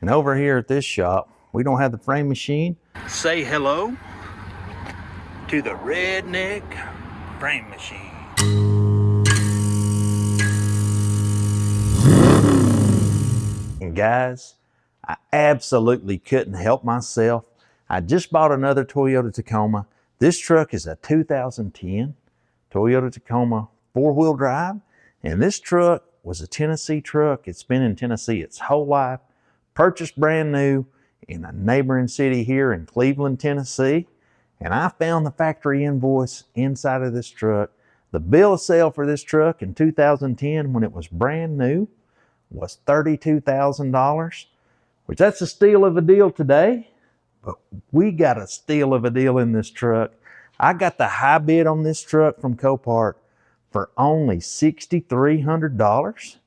And over here at this shop, we don't have the frame machine. Say hello to the redneck frame machine. And guys, I absolutely couldn't help myself. I just bought another Toyota Tacoma. This truck is a 2010 Toyota Tacoma four-wheel drive. And this truck was a Tennessee truck. It's been in Tennessee its whole life. Purchased brand new in a neighboring city here in Cleveland, Tennessee. And I found the factory invoice inside of this truck. The bill of sale for this truck in 2010 when it was brand new was $32,000, which that's a steal of a deal today, but we got a steal of a deal in this truck. I got the high bid on this truck from Copart for only $6,300.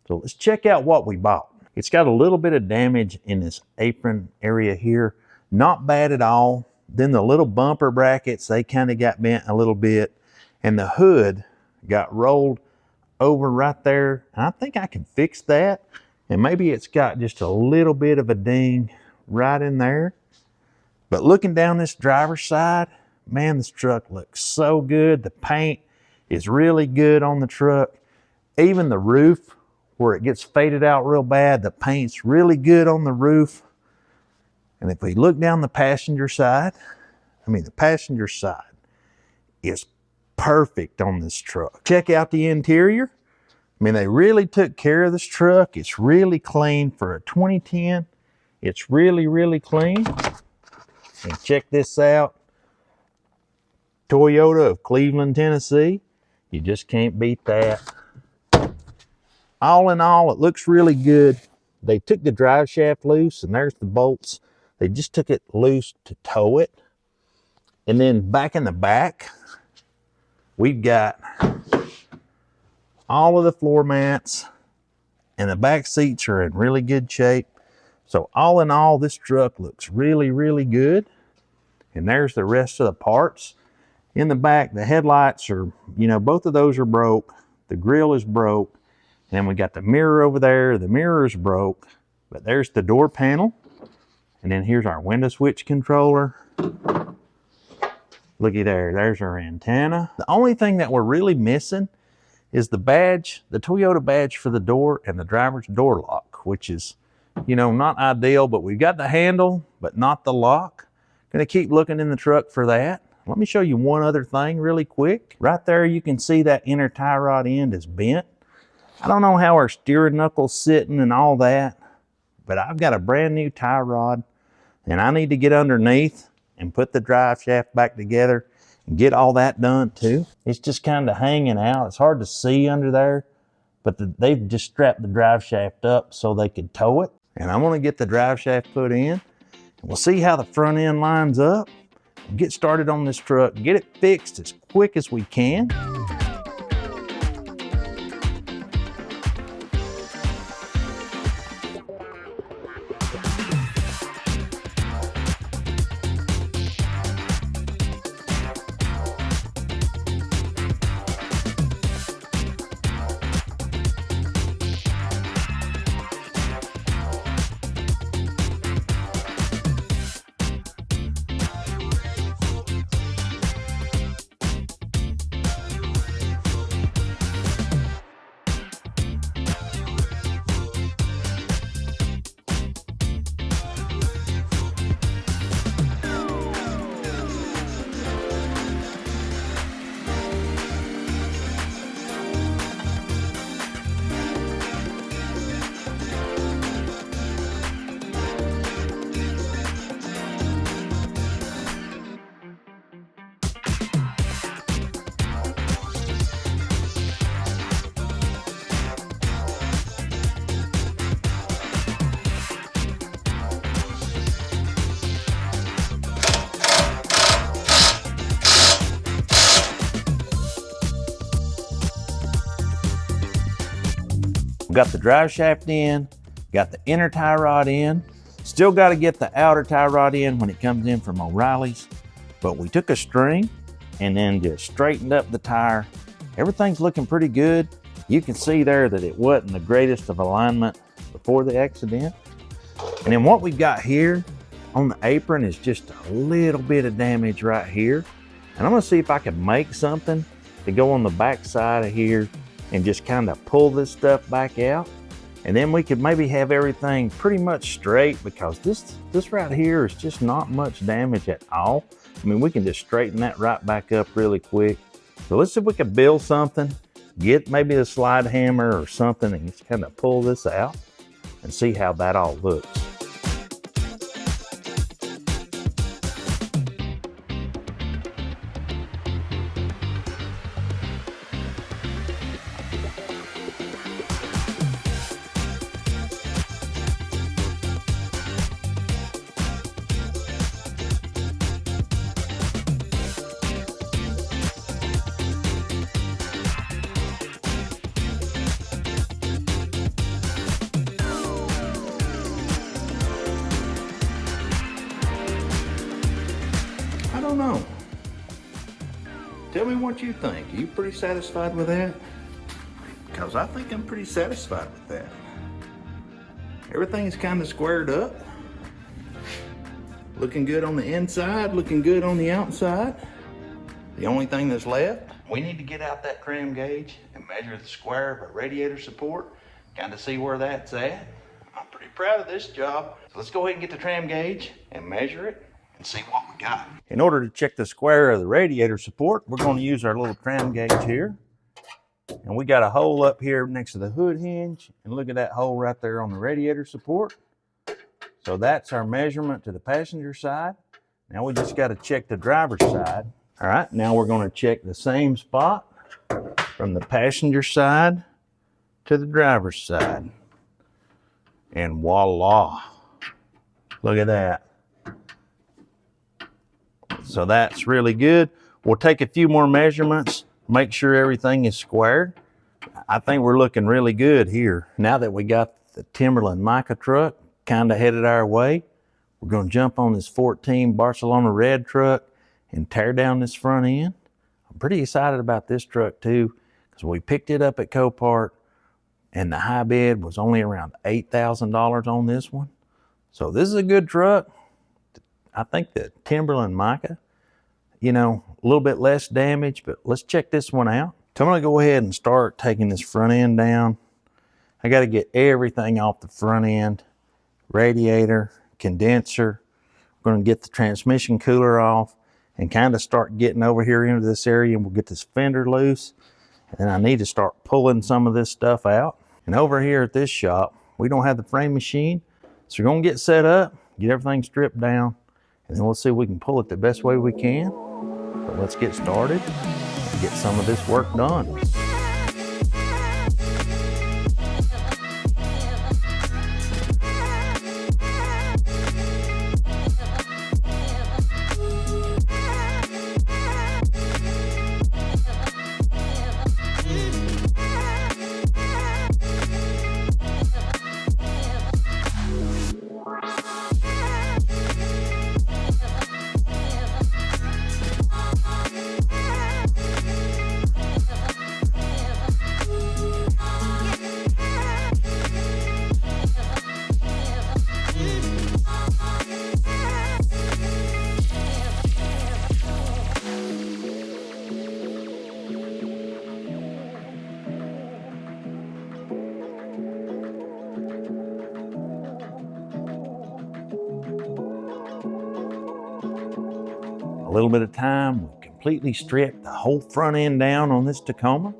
So let's check out what we bought. It's got a little bit of damage in this apron area here. Not bad at all. Then the little bumper brackets, they kind of got bent a little bit. And the hood got rolled over right there. I think I can fix that. And maybe it's got just a little bit of a ding right in there. But looking down this driver's side, man, this truck looks so good. The paint is really good on the truck. Even the roof, where it gets faded out real bad, the paint's really good on the roof. And if we look down the passenger side, the passenger side is perfect on this truck. Check out the interior. They really took care of this truck. It's really clean for a 2010. It's really, really clean. And check this out. Toyota of Cleveland, Tennessee. You just can't beat that. All in all, it looks really good. They took the drive shaft loose, and there's the bolts. They just took it loose to tow it. And then back in the back, we've got all of the floor mats, and the back seats are in really good shape. So all in all, this truck looks really, really good. And there's the rest of the parts. In the back, the headlights are, both of those are broke. The grill is broke. And then we got the mirror over there. The mirror is broke, but there's the door panel. And then here's our window switch controller. Looky there, there's our antenna. The only thing that we're really missing is the badge, the Toyota badge for the door and the driver's door lock, which is, not ideal, but we've got the handle, but not the lock. Gonna keep looking in the truck for that. Let me show you one other thing really quick. Right there, you can see that inner tie rod end is bent. I don't know how our steering knuckle's sitting and all that, but I've got a brand new tie rod, and I need to get underneath and put the drive shaft back together and get all that done too. It's just kind of hanging out. It's hard to see under there, but they've just strapped the drive shaft up so they could tow it. And I'm gonna get the drive shaft put in, and we'll see how the front end lines up. Get started on this truck, get it fixed as quick as we can. Got the drive shaft in, got the inner tie rod in. Still got to get the outer tie rod in when it comes in from O'Reilly's. But we took a string and then just straightened up the tire. Everything's looking pretty good. You can see there that it wasn't the greatest of alignment before the accident. And then what we've got here on the apron is just a little bit of damage right here. And I'm gonna see if I can make something to go on the back side of here and just kind of pull this stuff back out. And then we could maybe have everything pretty much straight, because this right here is just not much damage at all. I mean, we can just straighten that right back up really quick. So let's see if we can build something, get maybe a slide hammer or something and just kind of pull this out and see how that all looks. I don't know. Tell me what you think. Are you pretty satisfied with that? Because I think I'm pretty satisfied with that. Everything is kind of squared up. Looking good on the inside, looking good on the outside. The only thing that's left, we need to get out that trim gauge and measure the square of our radiator support, kind of see where that's at. I'm pretty proud of this job. So let's go ahead and get the trim gauge and measure it and see what we got. In order to check the square of the radiator support, we're going to use our little trim gauge here. And we got a hole up here next to the hood hinge, and look at that hole right there on the radiator support. So that's our measurement to the passenger side. Now we just got to check the driver's side. All right, now we're going to check the same spot from the passenger side to the driver's side. And voila, look at that. So that's really good. We'll take a few more measurements, make sure everything is square. I think we're looking really good here. Now that we got the Timberland mica truck kind of headed our way, we're going to jump on this 14 Barcelona red truck and tear down this front end. I'm pretty excited about this truck too, because we picked it up at Copart and the high bid was only around $8,000 on this one. So this is a good truck. I think the Timberland mica, you know, a little bit less damage, but let's check this one out. So I'm gonna go ahead and start taking this front end down. I gotta get everything off the front end. Radiator, condenser. We're gonna get the transmission cooler off and kind of start getting over here into this area, and we'll get this fender loose. And then I need to start pulling some of this stuff out. And over here at this shop, we don't have the frame machine. So we're gonna get set up, get everything stripped down, and then we'll see if we can pull it the best way we can. So let's get started and get some of this work done. A little bit of time, we'll completely strip the whole front end down on this Tacoma.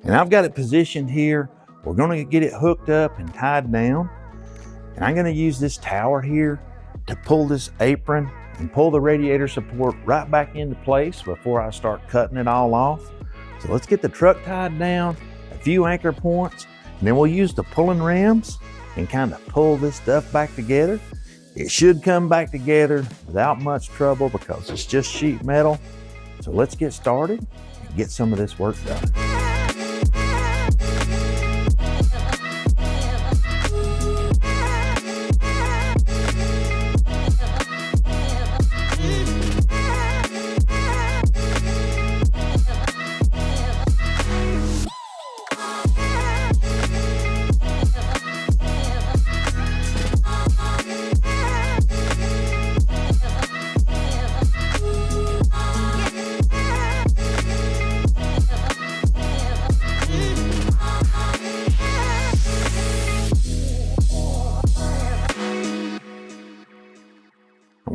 And I've got it positioned here. We're gonna get it hooked up and tied down. And I'm gonna use this tower here to pull this apron and pull the radiator support right back into place before I start cutting it all off. So let's get the truck tied down, a few anchor points, and then we'll use the pulling rams and kind of pull this stuff back together. It should come back together without much trouble because it's just sheet metal. So let's get started and get some of this work done.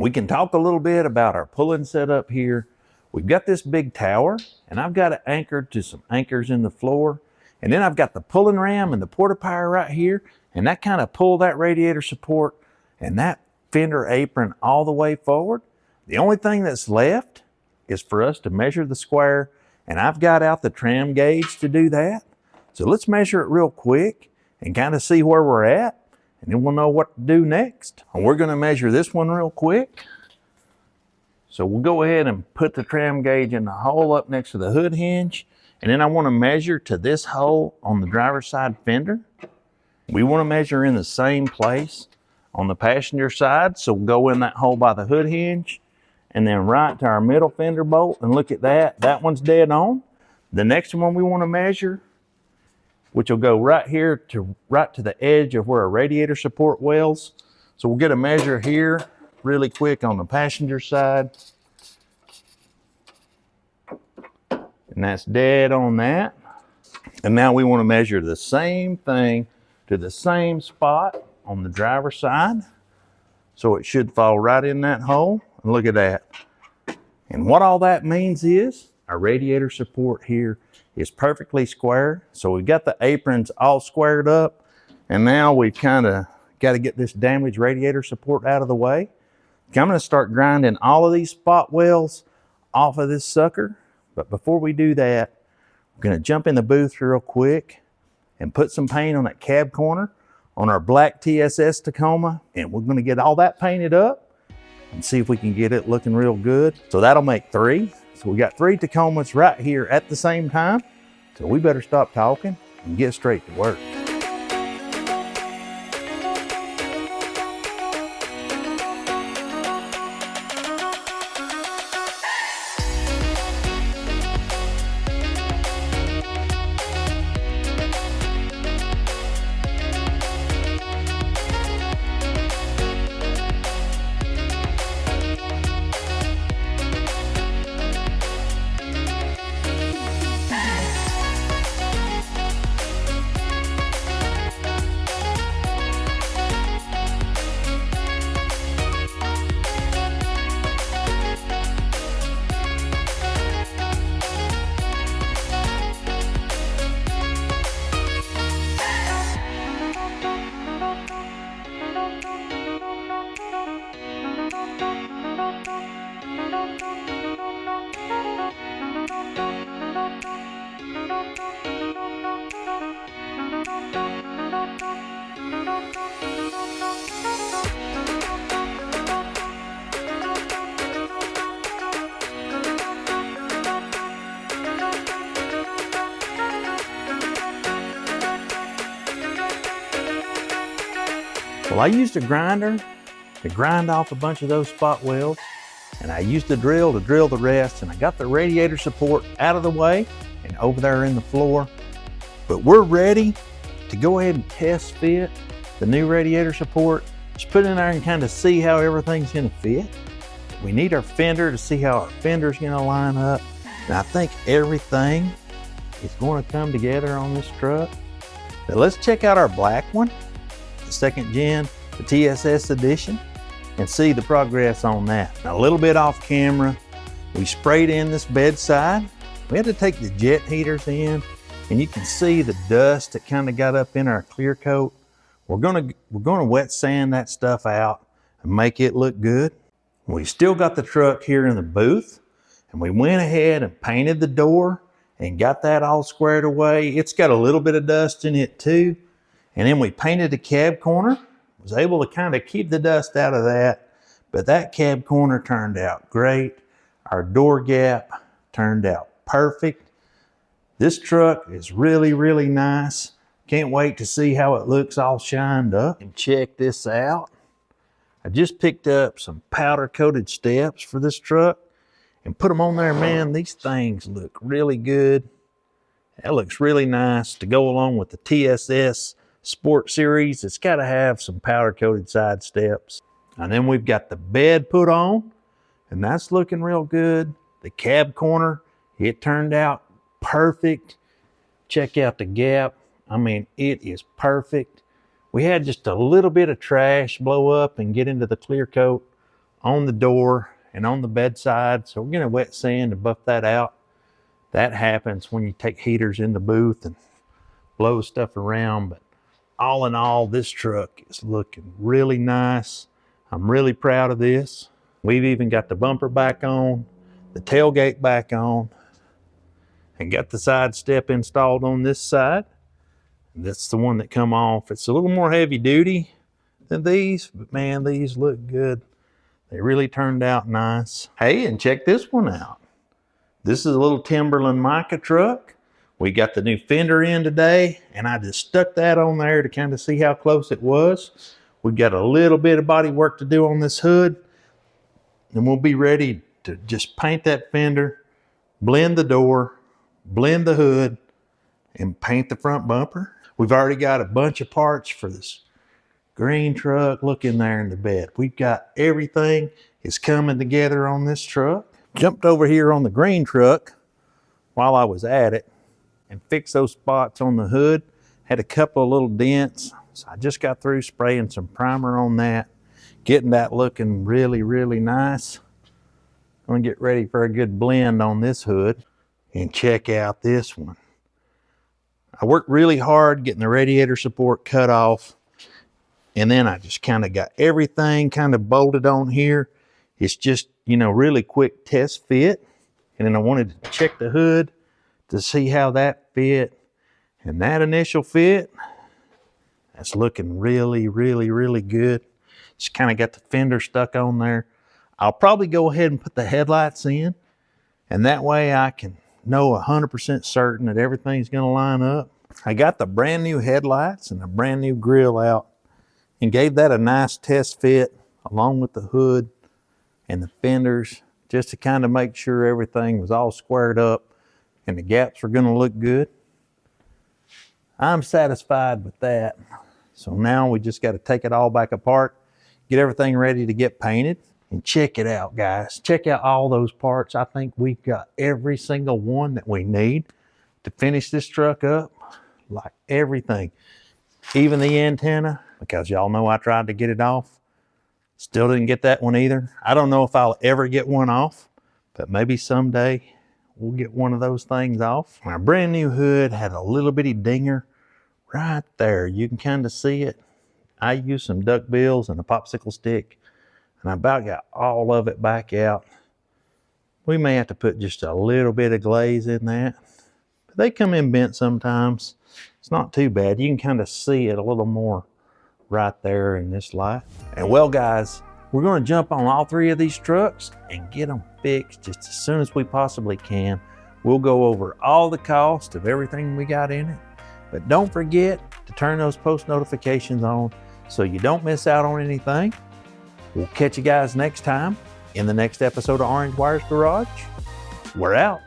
We can talk a little bit about our pulling setup here. We've got this big tower, and I've got it anchored to some anchors in the floor. And then I've got the pulling ram and the porta-pier right here, and that kind of pull that radiator support and that fender apron all the way forward. The only thing that's left is for us to measure the square, and I've got out the tram gauge to do that. So let's measure it real quick and kind of see where we're at, and then we'll know what to do next. And we're gonna measure this one real quick. So we'll go ahead and put the tram gauge in the hole up next to the hood hinge, and then I wanna measure to this hole on the driver's side fender. We wanna measure in the same place on the passenger side, so we'll go in that hole by the hood hinge, and then right to our middle fender bolt, and look at that, that one's dead on. The next one we wanna measure, which will go right here to right to the edge of where our radiator support wells. So we'll get a measure here really quick on the passenger side. And that's dead on that. And now we want to measure the same thing to the same spot on the driver's side. So it should fall right in that hole. And look at that. And what all that means is our radiator support here is perfectly square. So we've got the aprons all squared up, and now we've kind of got to get this damaged radiator support out of the way. I'm going to start grinding all of these spot wells off of this sucker. But before we do that, we're going to jump in the booth real quick and put some paint on that cab corner on our black TSS Tacoma, and we're going to get all that painted up and see if we can get it looking real good. So that'll make 3. So we got 3 Tacomas right here at the same time. So we better stop talking and get straight to work. Well, I used a grinder to grind off a bunch of those spot welds, and I used a drill to drill the rest, and I got the radiator support out of the way and over there in the floor. But we're ready to go ahead and test fit the new radiator support. Just put it in there and kind of see how everything's gonna fit. We need our fender to see how our fender's gonna line up. And I think everything is gonna come together on this truck. But let's check out our black one, the 2nd gen, the TSS edition, and see the progress on that. Now, a little bit off camera, we sprayed in this bedside. We had to take the jet heaters in, and you can see the dust that kind of got up in our clear coat. We're gonna wet sand that stuff out and make it look good. We still got the truck here in the booth, and we went ahead and painted the door and got that all squared away. It's got a little bit of dust in it too. And then we painted the cab corner. Was able to kind of keep the dust out of that, but that cab corner turned out great. Our door gap turned out perfect. This truck is really, really nice. Can't wait to see how it looks all shined up. And check this out. I just picked up some powder coated steps for this truck and put them on there. Man, these things look really good. That looks really nice to go along with the TSS Sport Series. It's got to have some powder coated side steps. And then we've got the bed put on, and that's looking real good. The cab corner, it turned out perfect. Check out the gap. I mean, it is perfect. We had just a little bit of trash blow up and get into the clear coat on the door and on the bedside. So we're gonna wet sand to buff that out. That happens when you take heaters in the booth and blow stuff around. But all in all, this truck is looking really nice. I'm really proud of this. We've even got the bumper back on, the tailgate back on, and got the side step installed on this side. That's the one that come off. It's a little more heavy duty than these, but man, these look good. They really turned out nice. Hey, and check this one out. This is a little Timberland mica truck. We got the new fender in today, and I just stuck that on there to kind of see how close it was. We got a little bit of body work to do on this hood, and we'll be ready to just paint that fender, blend the door, blend the hood, and paint the front bumper. We've already got a bunch of parts for this green truck. Look in there in the bed. We've got everything is coming together on this truck. Jumped over here on the green truck while I was at it and fixed those spots on the hood. Had a couple of little dents. So I just got through spraying some primer on that, getting that looking really, really nice. I'm gonna get ready for a good blend on this hood. And check out this one. I worked really hard getting the radiator support cut off, and then I just kind of got everything kind of bolted on here. It's just, you know, really quick test fit. And then I wanted to check the hood to see how that fit. And that initial fit, that's looking really, really, really good. Just kind of got the fender stuck on there. I'll probably go ahead and put the headlights in, and that way I can know 100% certain that everything's gonna line up. I got the brand new headlights and a brand new grill out and gave that a nice test fit along with the hood and the fenders, just to kind of make sure everything was all squared up and the gaps were gonna look good. I'm satisfied with that. So now we just gotta take it all back apart, get everything ready to get painted. And check it out, guys. Check out all those parts. I think we've got every single one that we need to finish this truck up, like everything. Even the antenna, because y'all know I tried to get it off. Still didn't get that one either. I don't know if I'll ever get one off, but maybe someday we'll get one of those things off. My brand new hood had a little bitty dinger right there. You can kind of see it. I used some duck bills and a popsicle stick, and I about got all of it back out. We may have to put just a little bit of glaze in that, but they come in bent sometimes. It's not too bad. You can kind of see it a little more right there in this light. And well, guys, we're gonna jump on all three of these trucks and get them fixed just as soon as we possibly can. We'll go over all the cost of everything we got in it, but don't forget to turn those post notifications on so you don't miss out on anything. We'll catch you guys next time in the next episode of Orange Wire's Garage. We're out.